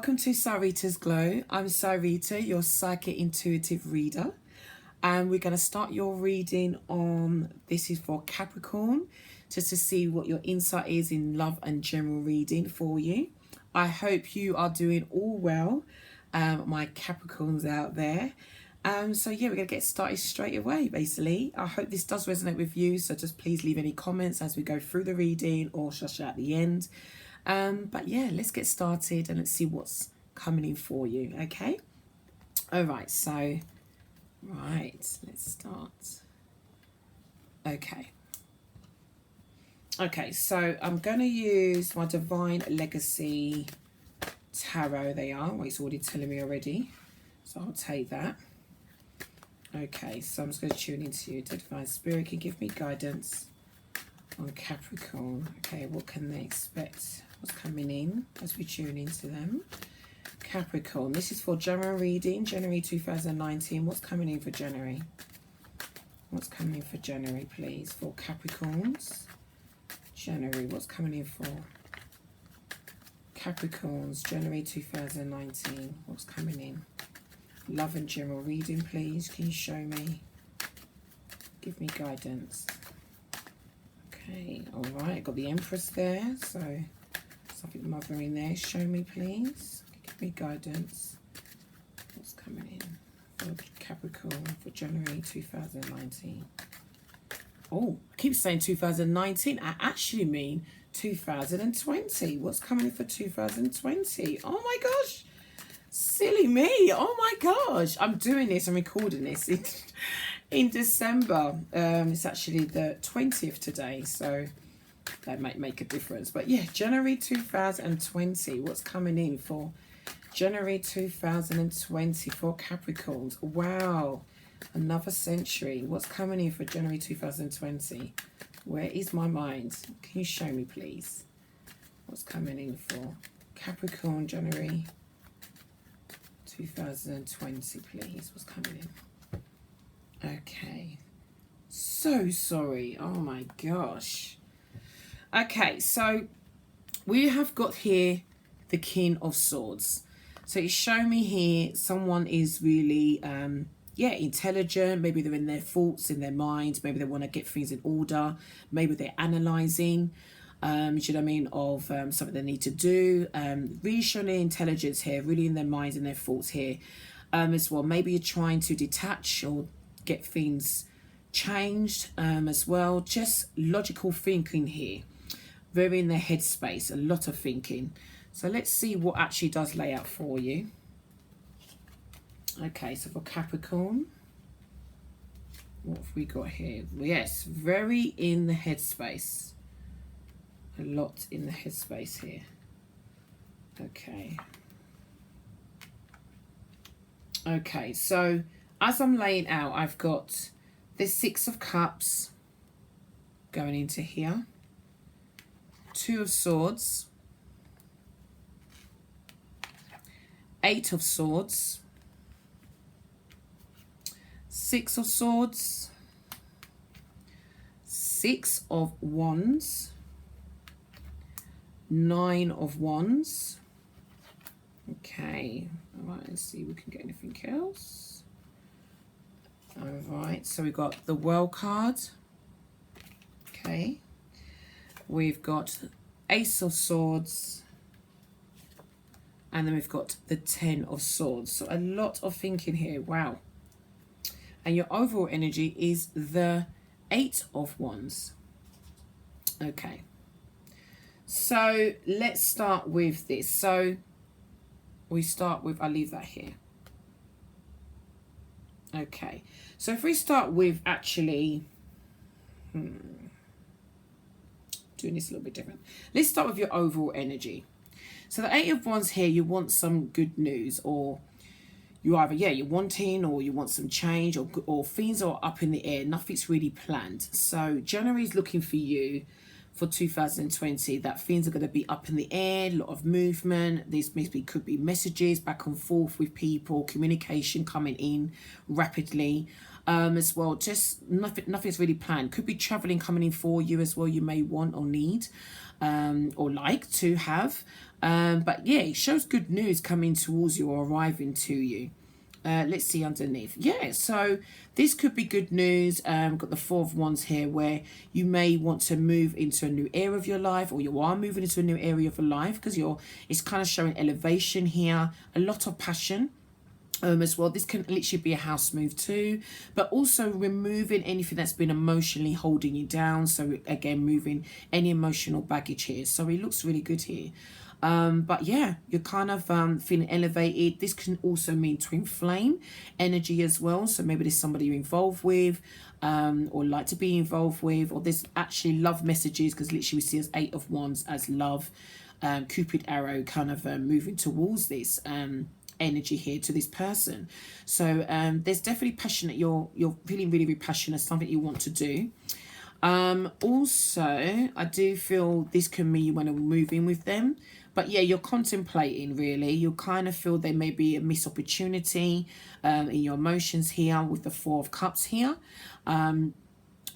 Welcome to Syrita's Glow. I'm Syrita, your psychic intuitive reader. And we're going to start your reading on, this is for Capricorn, just to see what your insight is in love and general reading for you. I hope you are doing all well, my Capricorns out there. So yeah, we're going to get started straight away, basically. I hope this does resonate with you, so just please leave any comments as we go through the reading or shush at the end. But yeah, let's get started and let's see what's coming in for you, okay? All right, so, let's start. Okay, so I'm going to use my Divine Legacy Tarot. They are, well, it's already telling me already, so I'll take that. Okay, so I'm just going to tune into you. Divine Spirit, can give me guidance on Capricorn. Okay, what can they expect? What's coming in as we tune into them? Capricorn, this is for January reading, January 2019. What's coming in for January? What's coming in for January, please, for Capricorns? January, what's coming in for Capricorns, January 2019? What's coming in? Love and general reading, please. Can you show me? Give me guidance. Okay, all right, got the Empress there, so something mothering there. Show me, please. Give me guidance. What's coming in for Capricorn for January 2019? Oh, I keep saying 2019. I actually mean 2020. What's coming in for 2020? Oh my gosh. Silly me. Oh my gosh. I'm doing this. I'm recording this in December. It's actually the 20th today, so that might make a difference. But yeah, January 2020. What's coming in for January 2020 for Capricorns? Wow, another century. What's coming in for January 2020? Where is my mind? Can you show me, please? What's coming in for Capricorn, January 2020, please? What's coming in? Okay, so sorry. Oh my gosh. Okay, so we have got here the King of Swords. So it's showing me here someone is really intelligent. Maybe they're in their thoughts, in their minds. Maybe they want to get things in order. Maybe they're analysing, do you know what I mean, of something they need to do. Really showing their intelligence here, really in their minds and their thoughts here as well. Maybe you're trying to detach or get things changed as well. Just logical thinking here. Very in their headspace, a lot of thinking. So let's see what actually does lay out for you. Okay, so for Capricorn, what have we got here? Yes, very in the headspace. A lot in the headspace here. Okay. Okay, so as I'm laying out, I've got the Six of Cups going into here. Two of Swords. Eight of Swords. Six of Swords. Six of Wands. Nine of Wands. Okay. All right, let's see if we can get anything else. All right, so we've got the World card. Okay. We've got Ace of Swords. And then we've got the Ten of Swords. So a lot of thinking here. Wow. And your overall energy is the Eight of Wands. Okay. So let's start with this. So we start with, I'll leave that here. Okay. So if we start with actually, doing this a little bit different. Let's start with your overall energy. So the Eight of Wands here, you want some good news, or you either, you're wanting, or you want some change, or things are up in the air. Nothing's really planned. So January is looking for you for 2020 that things are going to be up in the air, a lot of movement. This maybe could be messages back and forth with people, communication coming in rapidly. as well. Just nothing's really planned. Could be traveling coming in for you as well. You may want or need or like to have. But yeah, it shows good news coming towards you or arriving to you. Let's see underneath. Yeah, so this could be good news. Got the Four of Wands here, where you may want to move into a new area of your life, or you are moving into a new area of your life, because it's kind of showing elevation here, a lot of passion. As well, this can literally be a house move too, but also removing anything that's been emotionally holding you down. So again, moving any emotional baggage here. So it looks really good here. But yeah, you're kind of feeling elevated. This can also mean twin flame energy as well. So maybe there's somebody you're involved with, or like to be involved with, or there's actually love messages, because literally we see as Eight of Wands as love, Cupid arrow kind of moving towards this energy here to this person. So there's definitely passionate. You're feeling really, really passionate, something you want to do. Also, I do feel this can mean you want to move in with them. But yeah, you're contemplating, really. You kind of feel there may be a missed opportunity in your emotions here with the Four of Cups here.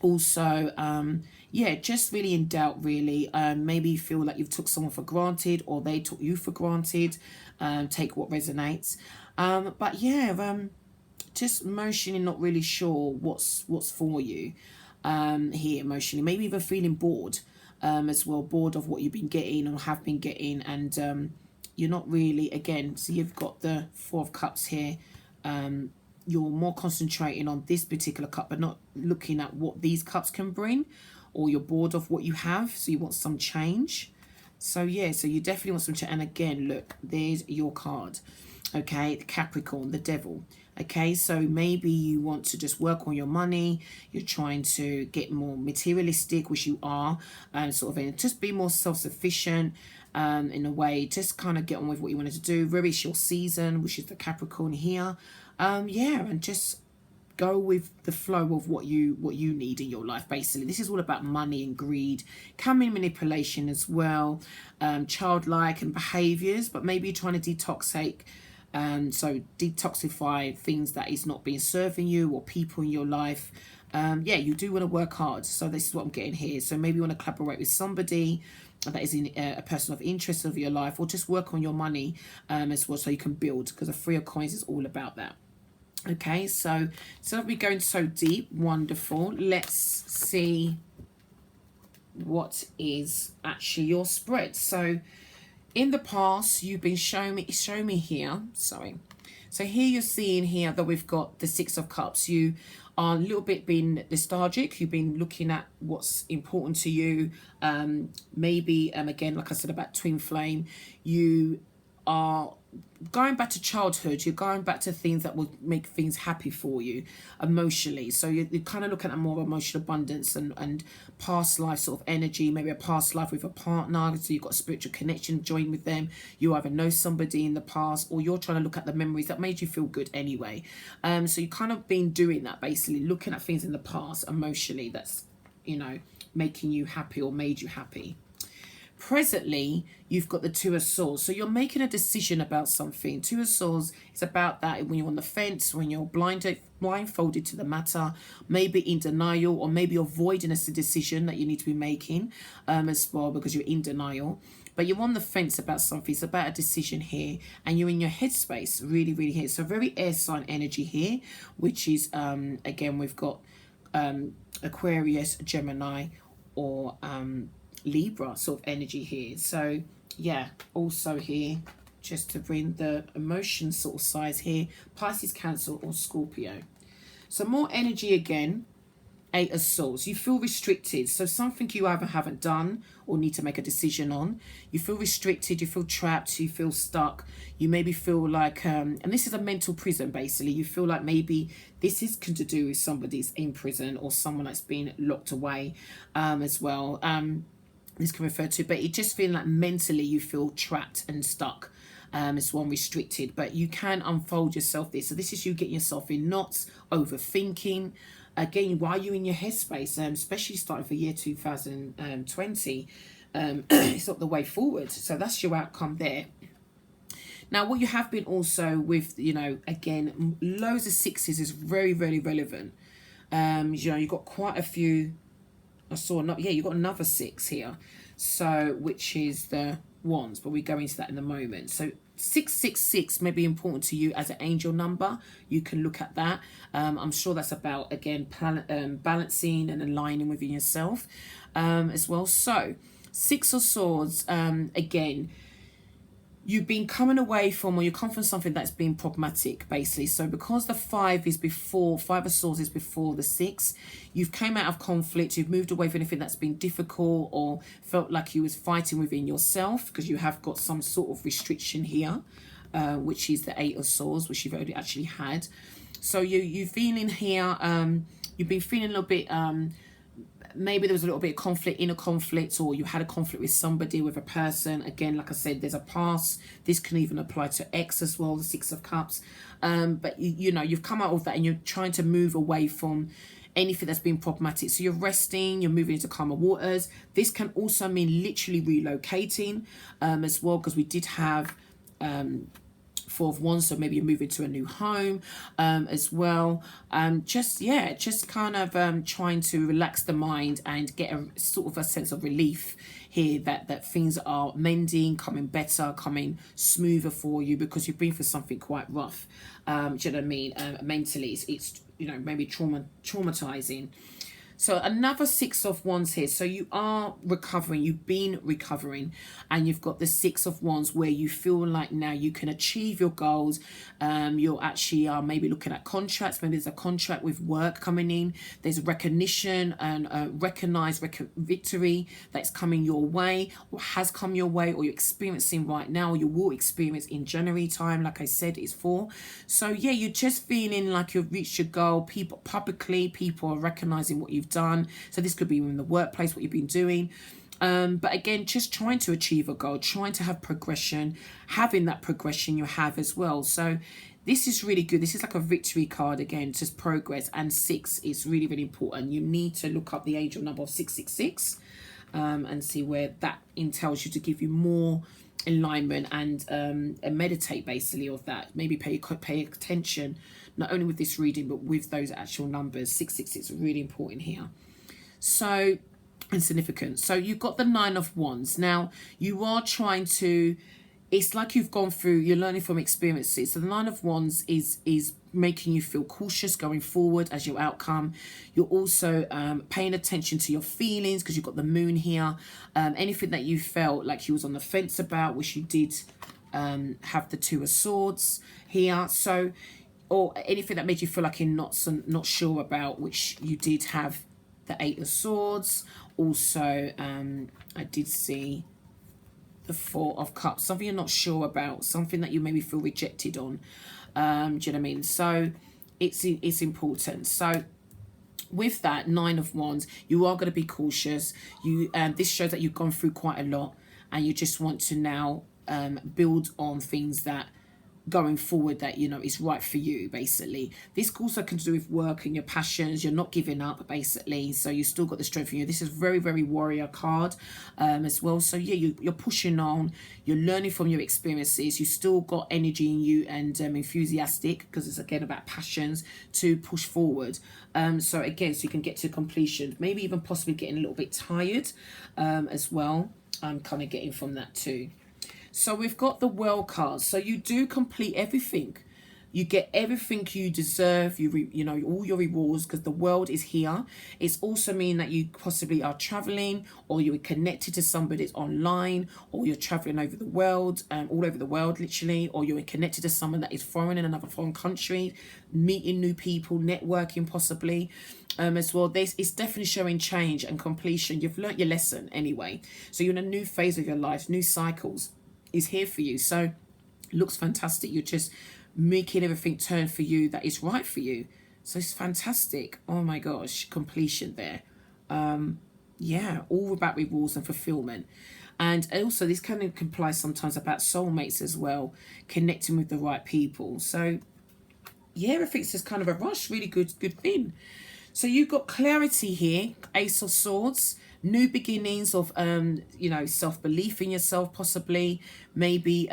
Also, yeah, just really in doubt, really. Maybe you feel like you've took someone for granted, or they took you for granted. Take what resonates. But yeah, just emotionally not really sure what's for you here emotionally. Maybe even feeling bored as well, bored of what you've been getting or have been getting, and you're not really, again, so you've got the Four of Cups here. You're more concentrating on this particular cup, but not looking at what these cups can bring, or you're bored of what you have, so you want some change. So yeah, so you definitely want some change. And again, look, there's your card. Okay, the Capricorn, the Devil. Okay, so maybe you want to just work on your money. You're trying to get more materialistic, which you are, sort of, just be more self-sufficient in a way. Just kind of get on with what you wanted to do. Very short season, which is the Capricorn here. Yeah, and just go with the flow of what you need in your life. Basically, this is all about money and greed. Can mean manipulation as well, childlike and behaviors, but maybe you're trying to so detoxify things that is not being serving you, or people in your life. Yeah, you do want to work hard. So this is what I'm getting here. So maybe you want to collaborate with somebody that is in a person of interest of your life, or just work on your money as well, so you can build, because the Three of Coins is all about that. Okay, so we're going so deep. Wonderful. Let's see what is actually your spread. So in the past, you've been showing me here, sorry. So here you're seeing here that we've got the Six of Cups. You are a little bit being nostalgic. You've been looking at what's important to you. Maybe, again, like I said about twin flame, you are going back to childhood. You're going back to things that will make things happy for you emotionally. So you're kind of looking at more emotional abundance and past life sort of energy, maybe a past life with a partner, so you've got a spiritual connection, join with them. You either know somebody in the past, or you're trying to look at the memories that made you feel good anyway. So you kind of been doing that, basically looking at things in the past emotionally that's, you know, making you happy or made you happy. Presently, you've got the Two of Swords. So you're making a decision about something. Two of Swords is about that when you're on the fence, when you're blindfolded to the matter, maybe in denial, or maybe avoiding a decision that you need to be making as well, because you're in denial. But you're on the fence about something. It's about a decision here, and you're in your headspace, really, really here. So very air sign energy here, which is, again, we've got Aquarius, Gemini, or Libra sort of energy here. So yeah, also here, just to bring the emotion sort of size here, Pisces, Cancer, or Scorpio. So more energy again, Eight of Swords. You feel restricted. So something you either haven't done or need to make a decision on. You feel restricted, you feel trapped, you feel stuck. You maybe feel like, and this is a mental prison basically. You feel like maybe this is to do with somebody's in prison, or someone that's been locked away as well. This can refer to, but it just feeling like mentally you feel trapped and stuck. It's one restricted, but you can unfold yourself this. So this is you getting yourself in knots, overthinking. Again, why are you in your headspace? Especially starting for year 2020, it's not the way forward. So that's your outcome there. Now, what you have been also with, you know, again, loads of sixes is very, very relevant. You know, you've got quite a few. I saw another, yeah, you've got another 6 here. So, which is the wands, but we go into that in a moment. So 666 may be important to you as an angel number. You can look at that. I'm sure that's about, again, balancing and aligning within yourself as well. So 6 of Swords, again, you've been coming away from, or you come from something that's been problematic, basically. So because the 5 is before, 5 of Swords is before the 6, you've came out of conflict, you've moved away from anything that's been difficult or felt like you was fighting within yourself, because you have got some sort of restriction here, which is the 8 of Swords, which you've already actually had. So you've been in here, you've been feeling a little bit, maybe there was a little bit of conflict, inner conflict, or you had a conflict with somebody, with a person. Again, like I said, there's a past. This can even apply to ex as well, the 6 of Cups. But you know, you've come out of that and you're trying to move away from anything that's been problematic. So you're resting, you're moving into calmer waters. This can also mean literally relocating as well, because we did have 4 of Wands, so maybe you're moving to a new home as well. Just kind of trying to relax the mind and get a sort of a sense of relief here that things are mending, coming better, coming smoother for you, because you've been through something quite rough. Do you know what I mean? Mentally, it's you know, maybe traumatizing. So another 6 of Wands here. So you are recovering. You've been recovering. And you've got the 6 of Wands where you feel like now you can achieve your goals. You're actually maybe looking at contracts. Maybe there's a contract with work coming in. There's recognition and recognized victory that's coming your way, or has come your way, or you're experiencing right now, or you will experience in January time. Like I said, it's 4. So yeah, you're just feeling like you've reached your goal. People are recognizing what you've done. So this could be in the workplace, what you've been doing. But again, just trying to achieve a goal, trying to have progression, having that progression you have as well. So this is really good. This is like a victory card again, just progress. And 6 is really, really important. You need to look up the angel number of 666 and see where that entails you, to give you more alignment and meditate basically of that. Maybe pay attention not only with this reading but with those actual numbers. 666 is really important here. So, and significant. So you've got the 9 of Wands. Now you are trying to, it's like you've gone through, you're learning from experiences. So the 9 of Wands is making you feel cautious going forward as your outcome. You're also paying attention to your feelings, because you've got the moon here. Anything that you felt like you was on the fence about, which you did have the 2 of Swords here. So, or anything that made you feel like you're not sure about, which you did have the 8 of Swords. Also, I did see the 4 of Cups, something you're not sure about, something that you maybe feel rejected on. Do you know what I mean? So it's important. So with that 9 of Wands, you are going to be cautious. You this shows that you've gone through quite a lot, and you just want to now build on things that going forward that you know is right for you. Basically, this also can do with work and your passions. You're not giving up basically, so you still got the strength in you. This is very, very warrior card as well. So yeah, you're pushing on, you're learning from your experiences, you still got energy in you, and enthusiastic, because it's again about passions, to push forward. So again, so you can get to completion, maybe even possibly getting a little bit tired as well. I'm kind of getting from that too. So we've got the World card. So you do complete everything. You get everything you deserve. You know, all your rewards, because the world is here. It's also mean that you possibly are traveling, or you're connected to somebody that's online, or you're traveling over the world, all over the world, literally, or you're connected to someone that is foreign in another foreign country, meeting new people, networking possibly as well. It's definitely showing change and completion. You've learnt your lesson anyway. So you're in a new phase of your life, new cycles is here for you. So looks fantastic. You're just making everything turn for you that is right for you. So it's fantastic. Oh my gosh, completion there. Yeah, all about rewards and fulfillment. And also this kind of implies sometimes about soulmates as well, connecting with the right people. So yeah, everything's just kind of a rush. Really good thing. So you've got clarity here, Ace of Swords, new beginnings of, you know, self-belief in yourself, possibly, maybe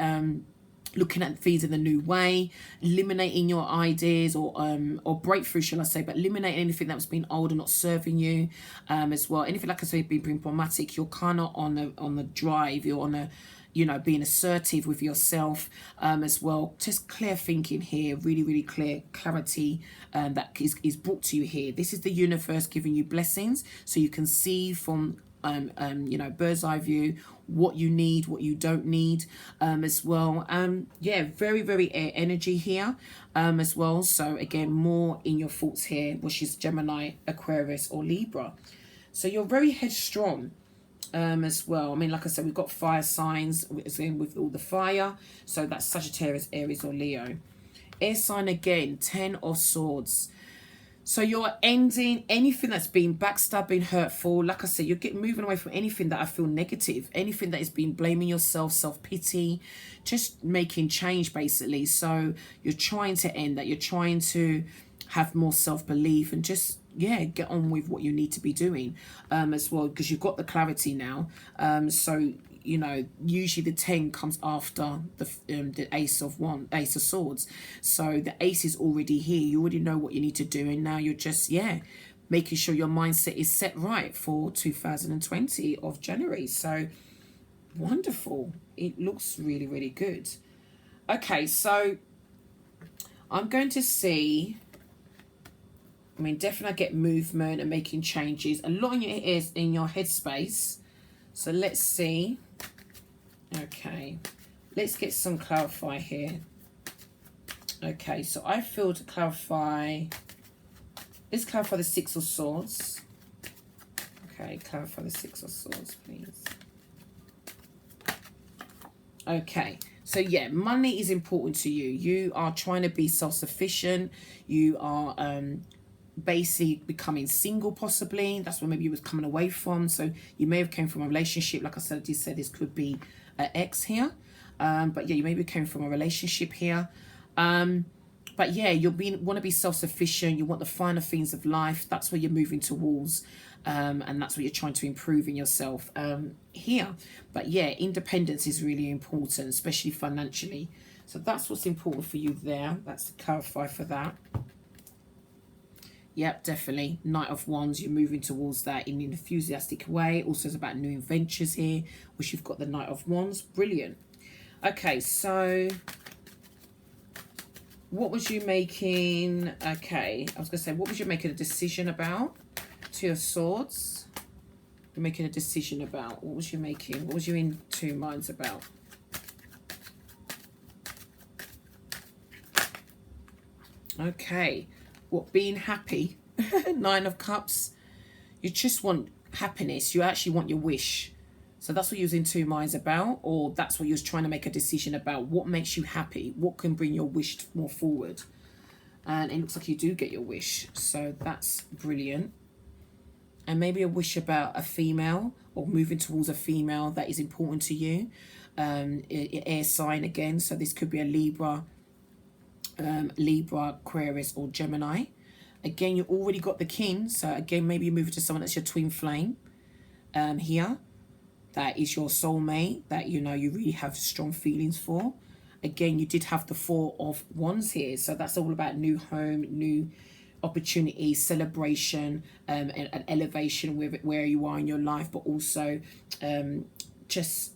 looking at things in a new way, eliminating your ideas or breakthrough, shall I say, but eliminating anything that was being old and not serving you, as well. Anything, like I say, being problematic, you're kind of on the drive, you're on a, you know, being assertive with yourself, as well. Just clear thinking here, really, really clear clarity that is brought to you here. This is the universe giving you blessings so you can see from you know, bird's eye view, what you need, what you don't need, as well. Yeah, very, very air energy here, as well. So again, more in your thoughts here, which is Gemini, Aquarius, or Libra. So you're very headstrong, as well. I mean, like I said, we've got fire signs with all the fire. So that's Sagittarius, Aries, or Leo. Air sign again, 10 of Swords. So you're ending anything that's been backstabbing, hurtful. Like I said, you're moving away from anything that I feel negative, anything that has been blaming yourself, self-pity, just making change basically. So you're trying to end that. You're trying to have more self-belief and just, yeah, get on with what you need to be doing, as well, because you've got the clarity now. So, you know, usually the 10 comes after the ace of swords. So the ace is already here. You already know what you need to do, and now you're just, yeah, making sure your mindset is set right for 2020 of January. So wonderful. It looks really, really good. Okay, so I'm going to see, I mean, definitely get movement and making changes. A lot in your headspace. So let's see. Okay, let's get some clarify here. Okay, so I feel to clarify. Let's clarify the Six of Swords. Okay, clarify the Six of Swords, please. Okay, so yeah, money is important to you. You are trying to be self-sufficient. You are basically becoming single, possibly. That's where maybe you was coming away from. So you may have came from a relationship. Like I said, I did say this could be an ex here, but yeah, you maybe came from a relationship here. But yeah, want to be self-sufficient. You want the finer things of life. That's where you're moving towards, and that's what you're trying to improve in yourself here. But yeah, independence is really important, especially financially. So that's what's important for you there. That's to clarify for that. Yep, definitely. Knight of Wands, you're moving towards that in an enthusiastic way. Also, it's about new adventures here, which you've got the Knight of Wands. Brilliant. Okay, so what was you making? Okay, I was going to say, what was you making a decision about? Two of Swords. You're making a decision about. What was you making? What was you in two minds about? Okay. What, being happy? Nine of Cups. You just want happiness. You actually want your wish. So that's what you was in two minds about, or that's what you was trying to make a decision about. What makes you happy? What can bring your wish more forward? And it looks like you do get your wish. So that's brilliant. And maybe a wish about a female, or moving towards a female that is important to you. Air sign again. So this could be a Libra, Aquarius, or Gemini. Again, you already got the king, so again, maybe you move to someone that's your twin flame here. That is your soulmate that, you know, you really have strong feelings for. Again, you did have the Four of Wands here, so that's all about new home, new opportunities, celebration, and elevation with where you are in your life, but also just,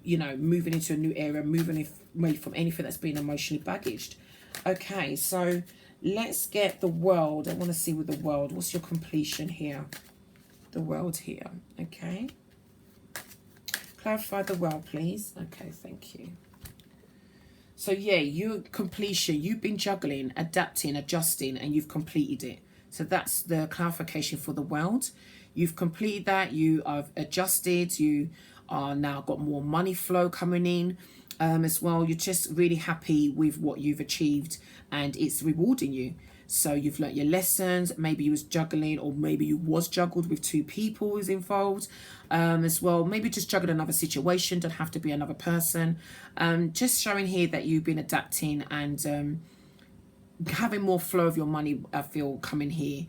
you know, moving into a new area, moving away from anything that's been emotionally baggaged. Okay, so let's get the World. I want to see with the World. What's your completion here? The World here. Okay. Clarify the World, please. Okay, thank you. So yeah, your completion. You've been juggling, adapting, adjusting, and you've completed it. So that's the clarification for the World. You've completed that. You have adjusted. You are now got more money flow coming in. As well, you're just really happy with what you've achieved, and it's rewarding you. So you've learnt your lessons. Maybe you was juggling, or maybe you was juggled with two people is involved, as well. Maybe just juggled another situation, don't have to be another person. Just showing here that you've been adapting and having more flow of your money, I feel, coming here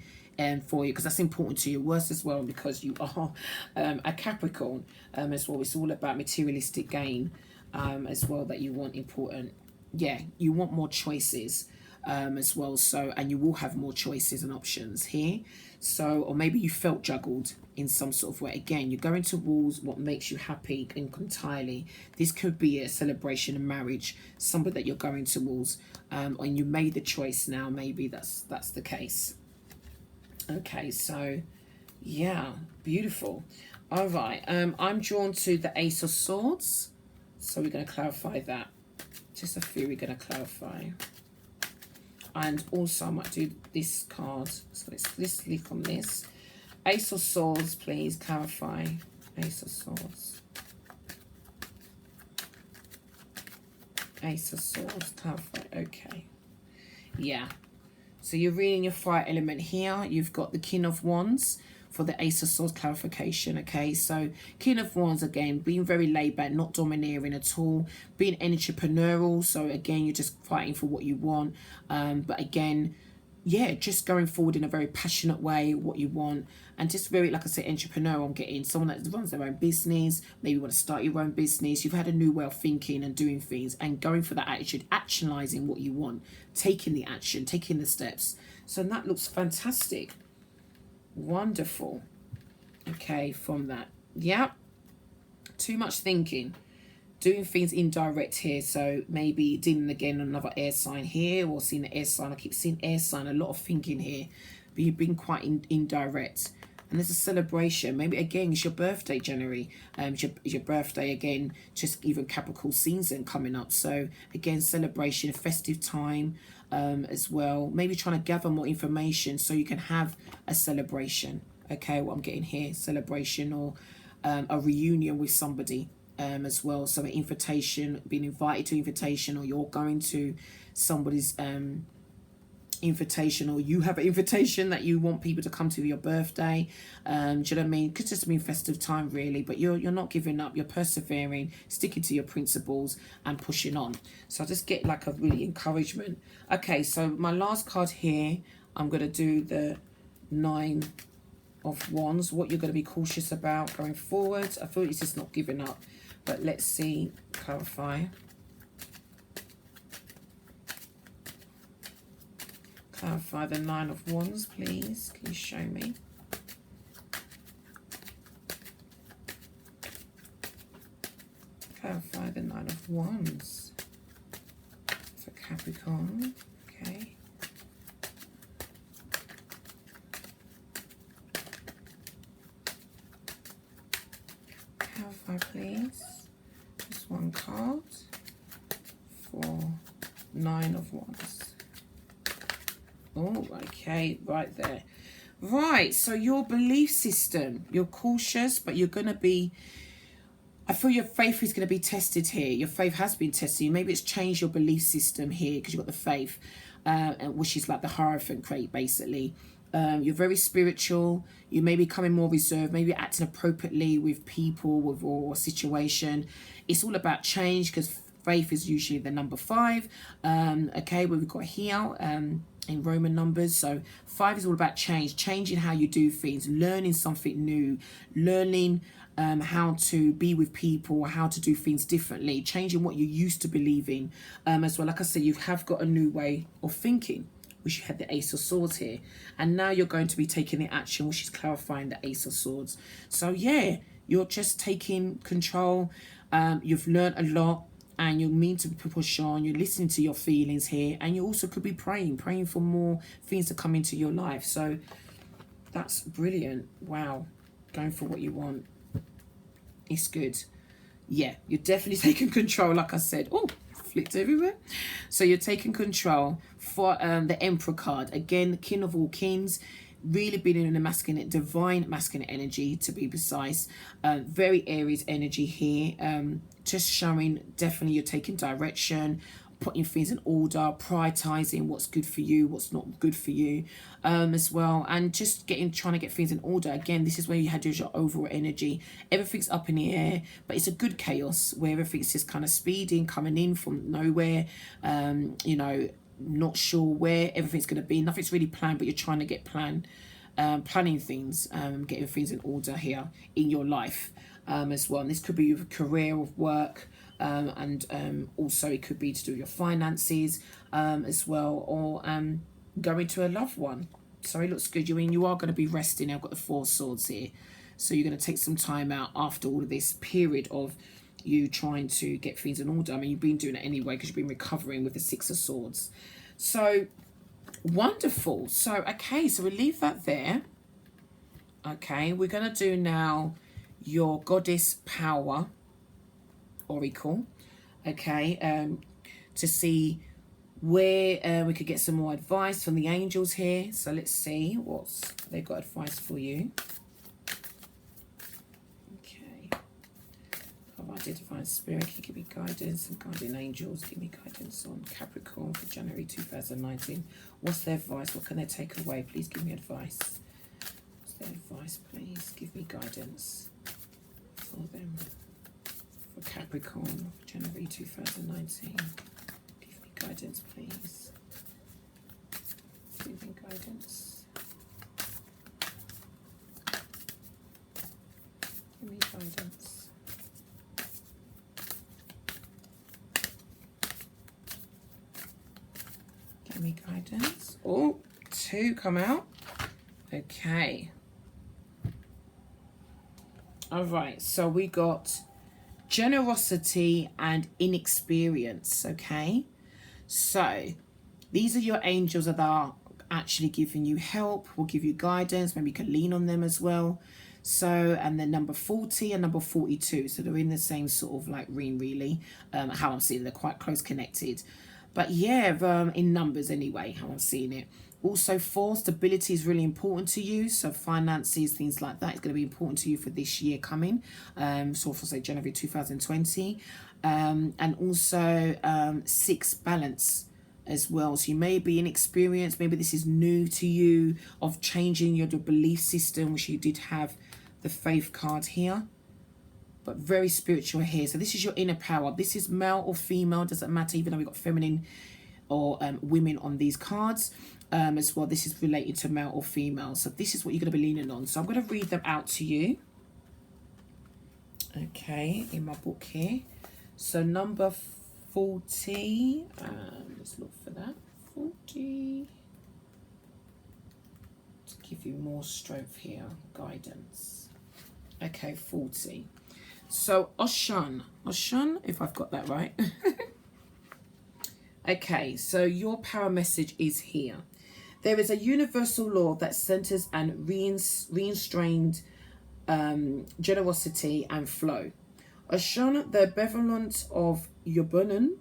for you, because that's important to you. Worse as well, because you are a Capricorn as well. It's all about materialistic gain as well that you want important. yeah, you want more choices as well. So, and you will have more choices and options here. So, or maybe you felt juggled in some sort of way. Again, you're going towards what makes you happy entirely. This could be a celebration of marriage, somebody that you're going towards, and you made the choice now. Maybe that's the case. Okay, so yeah, beautiful. All right, I'm drawn to the Ace of Swords, so we're going to clarify that. Just a few we're going to clarify. And also I might do this card. So let's click on this. Ace of Swords, please clarify. Ace of Swords. Ace of Swords, clarify. Okay. Yeah. So you're reading your fire element here. You've got the King of Wands for the Ace of Swords clarification, okay? So King of Wands, again, being very laid back, not domineering at all, being entrepreneurial. So again, you're just fighting for what you want. But again, yeah, just going forward in a very passionate way, what you want. And just very, like I said, entrepreneurial. I'm getting someone that runs their own business, maybe want to start your own business. You've had a new way of thinking and doing things and going for that attitude, actionizing what you want, taking the action, taking the steps. So that looks fantastic. Wonderful. Okay, from that. Yeah. Too much thinking. Doing things indirect here. So maybe dealing again another air sign here, or seeing the air sign. I keep seeing air sign, a lot of thinking here. But you've been quite indirect. And there's a celebration. Maybe again, it's your birthday, January. It's your birthday again, just even Capricorn season coming up. So again, celebration, festive time. As well, maybe trying to gather more information so you can have a celebration. Okay, what I'm getting here, celebration or a reunion with somebody as well. So an invitation, being invited to invitation, or you're going to somebody's invitation, or you have an invitation that you want people to come to your birthday. Do you know what I mean? Could just mean festive time really, but you're not giving up, you're persevering, sticking to your principles and pushing on. So I just get like a really encouragement. Okay, so my last card here, I'm going to do the Nine of Wands. What you're going to be cautious about going forward. I feel it's just not giving up, but let's see, clarify. Clarify the Nine of Wands, please. Can you show me? Clarify the Nine of Wands for Capricorn. Okay. Clarify, please. Just one card for Nine of Wands. Oh, okay, right there. Right, so your belief system, you're cautious, but you're going to be, I feel your faith is going to be tested here. Your faith has been tested. Maybe it's changed your belief system here because you've got the faith, which is like the Hierophant crate, basically. You're very spiritual. You may be becoming more reserved, maybe acting appropriately with people or a situation. It's all about change because faith is usually the number 5. Okay, what we've got here in Roman numbers. So 5 is all about change, changing how you do things, learning something new, learning how to be with people, how to do things differently, changing what you used to believe in as well. Like I said, you have got a new way of thinking, which you had the Ace of Swords here. And now you're going to be taking the action, which is clarifying the Ace of Swords. So yeah, you're just taking control. You've learned a lot. And you mean to push on, you're listening to your feelings here, and you also could be praying for more things to come into your life. So that's brilliant. Wow, going for what you want. It's good. Yeah, you're definitely taking control, like I said. Oh, flipped everywhere. So you're taking control for the Emperor card. Again, King of all kings. Really being in a masculine, divine masculine energy, to be precise. Very Aries energy here. Just showing definitely you're taking direction, putting things in order, prioritizing what's good for you, what's not good for you as well. And just trying to get things in order. Again, this is where you had your overall energy. Everything's up in the air, but it's a good chaos where everything's just kind of speeding, coming in from nowhere. You know, not sure where everything's going to be. Nothing's really planned, but you're trying to get planning things, getting things in order here in your life as well. And this could be with a career of work, and also it could be to do with your finances as well, or going to a loved one. So it looks good. You are going to be resting. I've got the 4 swords here. So you're going to take some time out after all of this period of you trying to get things in order. I mean, you've been doing it anyway because you've been recovering with the 6 of swords. So wonderful. So, okay, so we'll leave that there. Okay, we're going to do now your goddess power oracle. Okay, to see where we could get some more advice from the angels here. So let's see what's they've got advice for you. Okay, provided divine spirit, can you give me guidance, and guardian angels give me guidance on Capricorn for January 2019. What's their advice? What can they take away? Please give me advice. What's their advice? Please give me guidance for them for Capricorn for January 2019. Guidance, please. Give me guidance. Give me guidance. Give me guidance. Oh, 2 come out. Okay. All right. So we got generosity and inexperience. Okay. So these are your angels that are actually giving you help, will give you guidance. Maybe you can lean on them as well. So, and then number 40 and number 42. So they're in the same sort of like ring, really. How I'm seeing, they're quite close connected. But yeah, in numbers anyway, how I'm seeing it. Also 4, stability is really important to you. So finances, things like that is going to be important to you for this year coming. So for say January 2020. And also 6, balance as well. So you may be inexperienced, maybe this is new to you, of changing your belief system, which you did have the faith card here, but very spiritual here. So this is your inner power. This is male or female, doesn't matter, even though we've got feminine or women on these cards as well. This is related to male or female. So this is what you're going to be leaning on. So I'm going to read them out to you. Okay, in my book here. So number 40, let's look for that, 40, to give you more strength here, guidance. Okay, 40. So Oshan, if I've got that right. Okay, so your power message is here. There is a universal law that centers and restrained generosity and flow. Ashon, the benevolent of Yobunan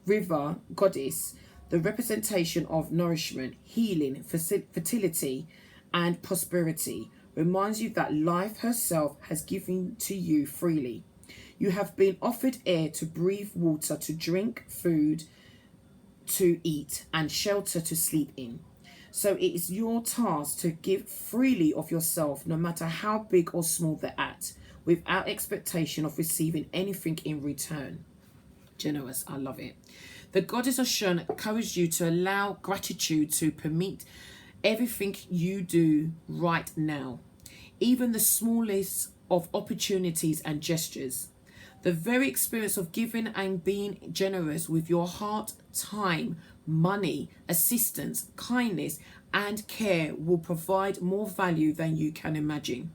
river goddess, the representation of nourishment, healing, fertility, and prosperity, reminds you that life herself has given to you freely. You have been offered air to breathe, water to drink, food to eat, and shelter to sleep in. So it is your task to give freely of yourself, no matter how big or small the act, without expectation of receiving anything in return. Generous, I love it. The goddess Oshun encourages you to allow gratitude to permit everything you do right now, even the smallest of opportunities and gestures. The very experience of giving and being generous with your heart, time, money, assistance, kindness, and care will provide more value than you can imagine.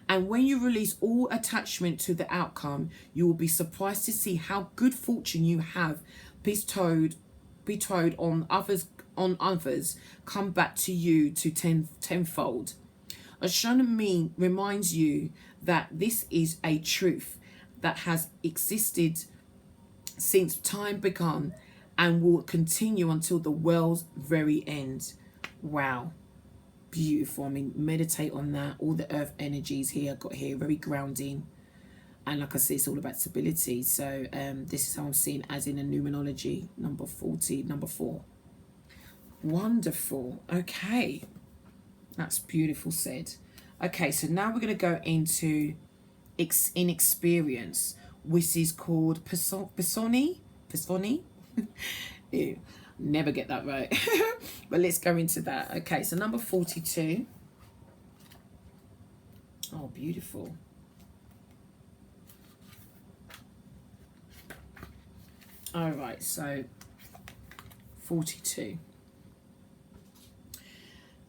And when you release all attachment to the outcome, you will be surprised to see how good fortune you have bestowed on others come back to you to tenfold. Astronomy reminds you that this is a truth that has existed since time began and will continue until the world's very end. Wow. Beautiful. I mean, meditate on that. All the earth energies here got here, very grounding, and like I said, it's all about stability. So this is how I'm seeing as in a numerology, number 40, number 4. Wonderful. Okay, that's beautiful said. Okay, so now we're going to go into inexperience, which is called Pisoni. Ew, never get that right. But let's go into that. Okay, so number 42. Oh, beautiful. All right, so 42.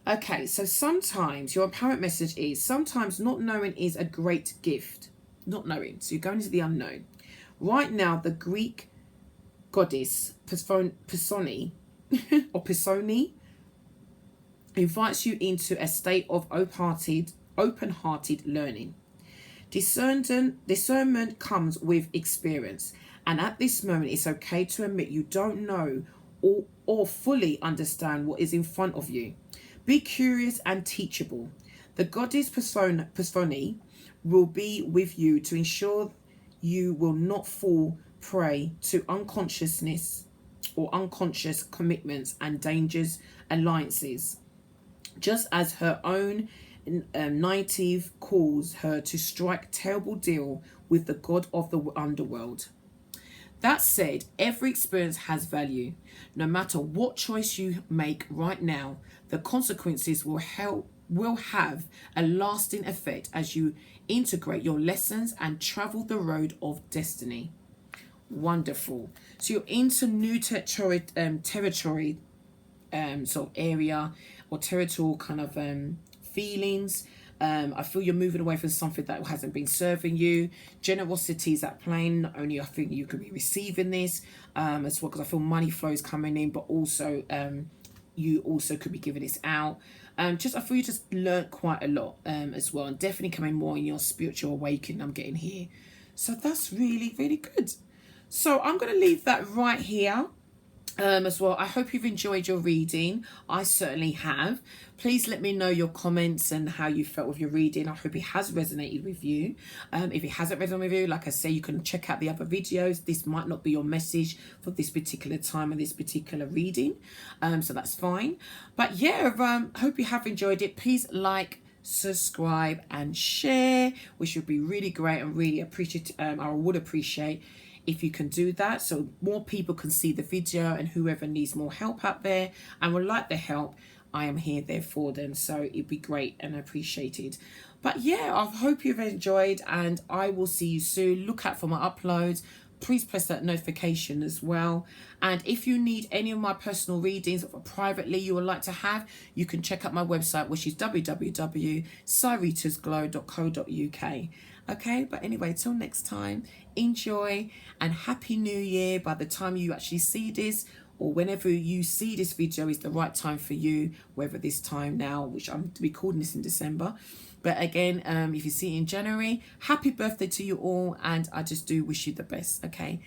Okay, so sometimes your apparent message is sometimes not knowing is a great gift. Not knowing. So you're going into the unknown. Right now, the Greek goddess Pisoni or Pisoni invites you into a state of open-hearted learning. Discernment comes with experience, and at this moment it's okay to admit you don't know or fully understand what is in front of you. Be curious and teachable. The goddess Persephone will be with you to ensure you will not fall prey to unconsciousness or unconscious commitments and dangerous alliances, just as her own native calls her to strike terrible deal with the god of the underworld. That said, every experience has value. No matter what choice you make right now, the consequences will have a lasting effect as you integrate your lessons and travel the road of destiny. Wonderful. So you're into new territory, sort of area or territorial kind of feelings. I feel you're moving away from something that hasn't been serving you. Generosity is at play. Not only I think you could be receiving this as well, because I feel money flows coming in, but also you also could be giving this out. I feel you just learned quite a lot as well, and definitely coming more in your spiritual awakening I'm getting here. So that's really, really good. So I'm going to leave that right here. As well, I hope you've enjoyed your reading. I certainly have. Please let me know your comments and how you felt with your reading. I hope it has resonated with you. If it hasn't resonated with you, like I say, you can check out the other videos. This might not be your message for this particular time and this particular reading, so that's fine. But yeah, hope you have enjoyed it. Please like, subscribe and share, which would be really great and really appreciate. I would appreciate if you can do that, so more people can see the video, and whoever needs more help out there and would like the help, I am here there for them. So it'd be great and appreciated. But yeah, I hope you've enjoyed, and I will see you soon. Look out for my uploads. Please press that notification as well. And if you need any of my personal readings or privately you would like to have, you can check out my website, which is www.syritasglow.co.uk. Okay, but anyway, till next time, enjoy and Happy New Year. By the time you actually see this, or whenever you see this video is the right time for you, whether this time now, which I'm recording this in December. But again, if you see it in January, happy birthday to you all, and I just do wish you the best. Okay.